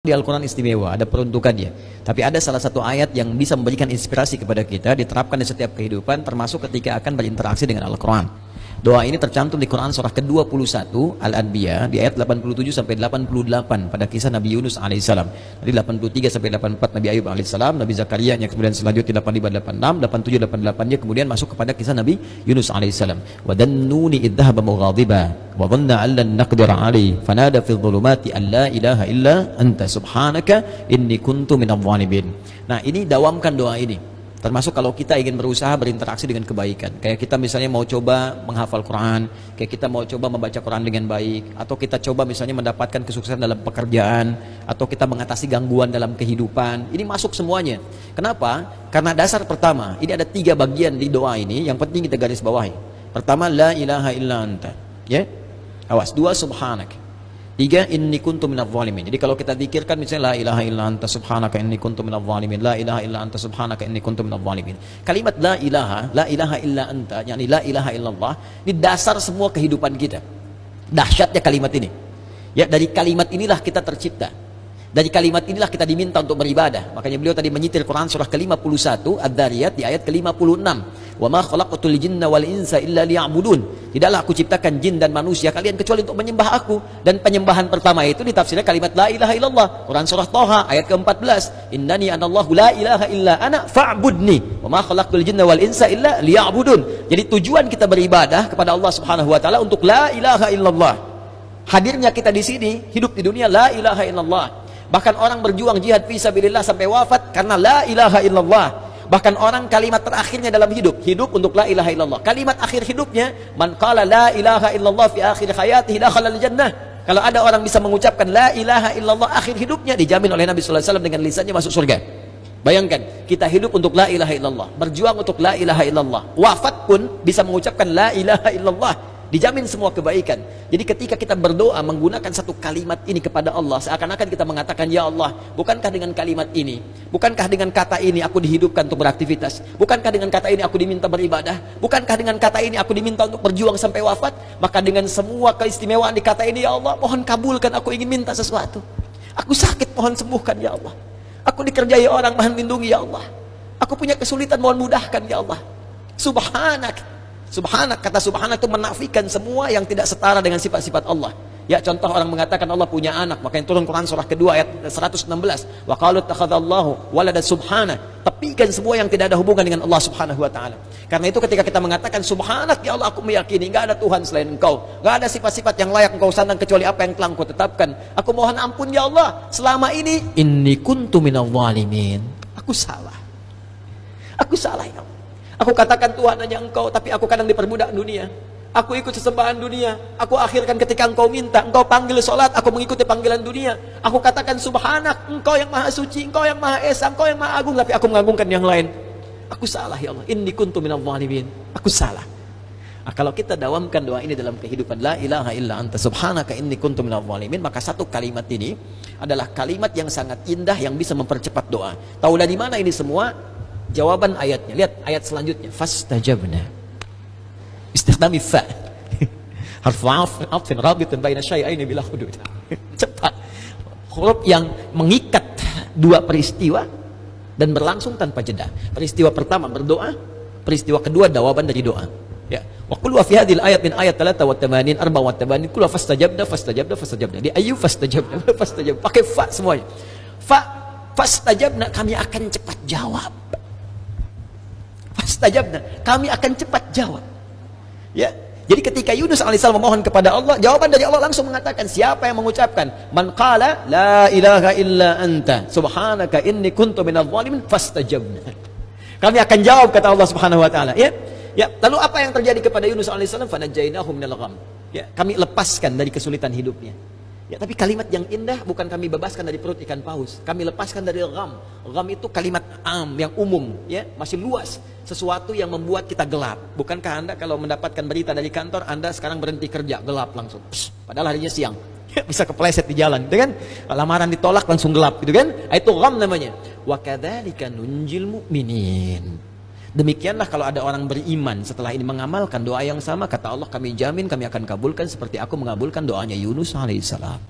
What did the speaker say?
Di Al-Quran istimewa, ada peruntukannya. Tapi ada salah satu ayat yang bisa memberikan inspirasi kepada kita, diterapkan di setiap kehidupan, termasuk ketika akan berinteraksi dengan Al-Quran. Doa ini tercantum di Quran surah ke-21 Al-Anbiya di ayat 87 sampai 88 pada kisah Nabi Yunus alaihissalam. Dari 83 sampai 84 Nabi Ayub alaihissalam, Nabi Zakaria yang kemudian selanjutnya 85 86, 87 88-nya kemudian masuk kepada kisah Nabi Yunus alaihissalam. Wa dannuni idh dhahaba mughadiba wa dhanna an lan naqdir alaihi fanada fi dhulumati an la ilaha illa anta subhanaka inni kuntu minadh dhalimin. Nah, ini dawamkan doa ini. Termasuk kalau kita ingin berusaha berinteraksi dengan kebaikan. Kayak kita misalnya mau coba menghafal Quran, kayak kita mau coba membaca Quran dengan baik, atau kita coba misalnya mendapatkan kesuksesan dalam pekerjaan, atau kita mengatasi gangguan dalam kehidupan. Ini masuk semuanya. Kenapa? Karena dasar pertama, ini ada 3 bagian di doa ini yang penting kita garis bawahi. Pertama, la ilaha illa anta. Ya? Awas. 2, subhanak. 3, inni kuntu minadh dhalimin. Jadi kalau kita zikirkan misalnya la ilaha illa anta subhanaka inni kuntu minadh dhalimin, la ilaha illa anta subhanaka inni kuntu minadh dhalimin. Kalimat la ilaha illa anta, yakni la ilaha illallah, ini dasar semua kehidupan kita. Dahsyatnya kalimat ini. Ya, dari kalimat inilah kita tercipta. Dari kalimat inilah kita diminta untuk beribadah. Makanya beliau tadi menyitir Quran surah ke-51 Ad-Dhariyat di ayat ke-56. Wa ma khalaqatul jinna wal insa illa liya'budun. Tidaklah aku ciptakan jin dan manusia kalian kecuali untuk menyembah aku. Dan penyembahan pertama itu ditafsirkan kalimat la ilaha illallah. Quran surah Thaha ayat ke-14. Innani anallahu la ilaha illa ana fa'budni. Wa ma khalaqatul jinna wal insa illa liya'budun. Jadi tujuan kita beribadah kepada Allah Subhanahu wa taala untuk la ilaha illallah. Hadirnya kita di sini, hidup di dunia la ilaha illallah. Bahkan orang berjuang jihad fisabilillah sampai wafat karena la ilaha illallah. Bahkan orang kalimat terakhirnya dalam hidup untuk la ilaha illallah. Kalimat akhir hidupnya, man qala la ilaha illallah fi akhir hayatihi dakhala al-jannah. Kalau ada orang bisa mengucapkan la ilaha illallah akhir hidupnya, dijamin oleh Nabi sallallahu alaihi wasallam dengan lisannya masuk surga. Bayangkan, kita hidup untuk la ilaha illallah, berjuang untuk la ilaha illallah. Wafat pun bisa mengucapkan la ilaha illallah. Dijamin semua kebaikan. Jadi ketika kita berdoa menggunakan satu kalimat ini kepada Allah, seakan-akan kita mengatakan, ya Allah, bukankah dengan kalimat ini, bukankah dengan kata ini aku dihidupkan untuk beraktivitas, bukankah dengan kata ini aku diminta beribadah, bukankah dengan kata ini aku diminta untuk berjuang sampai wafat. Maka dengan semua keistimewaan di kata ini, ya Allah, mohon kabulkan, aku ingin minta sesuatu. Aku sakit, mohon sembuhkan, ya Allah. Aku dikerjai orang, mohon lindungi, ya Allah. Aku punya kesulitan, mohon mudahkan, ya Allah. Subhanak. Subhanak, kata subhanak itu menafikan semua yang tidak setara dengan sifat-sifat Allah. Ya, contoh orang mengatakan Allah punya anak, makanya turun Quran surah kedua ayat 116. Wa qalu takhadallahu walada subhana. Tepikan semua yang tidak ada hubungan dengan Allah Subhanahu wa taala. Karena itu ketika kita mengatakan subhanak, ya Allah, aku meyakini enggak ada Tuhan selain Engkau. Enggak ada sifat-sifat yang layak Engkau sandang kecuali apa yang telah Engkau tetapkan. Aku mohon ampun, ya Allah, selama ini inni kuntu minadh dhalimin. Aku salah. Aku salah, ya Allah. Aku katakan Tuhan hanya Engkau, tapi aku kadang diperbudak dunia. Aku ikut sesembahan dunia. Aku akhirkan ketika Engkau minta, Engkau panggil sholat, aku mengikuti panggilan dunia. Aku katakan subhanak, Engkau yang maha suci, Engkau yang maha esa, Engkau yang maha agung, tapi aku mengagungkan yang lain. Aku salah, ya Allah. Inni kuntu minadh dhalimin. Aku salah. Nah, kalau kita dawamkan doa ini dalam kehidupan, la ilaha illa anta subhanaka inni kuntu minadh dhalimin, maka satu kalimat ini adalah kalimat yang sangat indah yang bisa mempercepat doa. Tahu dari mana ini semua? Jawaban ayatnya, lihat ayat selanjutnya, fastajabna. Istikhdami fa. Harfu 'athfin rabitun baina syai'aini bila hudud. Cepat. Huruf yang mengikat dua peristiwa dan berlangsung tanpa jeda. Peristiwa pertama berdoa, peristiwa kedua jawaban dari doa. Ya. Wa qul wa fi hadhil ayat min ayat 83 84 qul fastajabna. Di ayu fastajabna. Pakai fa semuanya. Fa fastajabna, kami akan cepat jawab. Fastajabna, kami akan cepat jawab. Ya. Jadi ketika Yunus alaihissalam memohon kepada Allah, jawaban dari Allah langsung mengatakan, siapa yang mengucapkan man qala la ilaha illa anta subhanaka inni kuntu minadh dhalimin fastajabna. Kami akan jawab, kata Allah Subhanahu wa taala. Ya. Ya, lalu apa yang terjadi kepada Yunus alaihissalam? Fanajainahu minal gham. Ya, kami lepaskan dari kesulitan hidupnya. Ya, tapi kalimat yang indah bukan kami bebaskan dari perut ikan paus. Kami lepaskan dari gham. Gham itu kalimat yang umum, ya, masih luas. Sesuatu yang membuat kita gelap. Bukankah Anda kalau mendapatkan berita dari kantor, Anda sekarang berhenti kerja, gelap langsung. Padahal harinya siang. Bisa kepleset di jalan, gitu kan? Lamaran ditolak langsung gelap, gitu kan? Itu gham namanya. Wa kadzalika nunjil mu'minin. Demikianlah kalau ada orang beriman setelah ini mengamalkan doa yang sama, kata Allah, kami jamin kami akan kabulkan seperti aku mengabulkan doanya Yunus alaihissalam.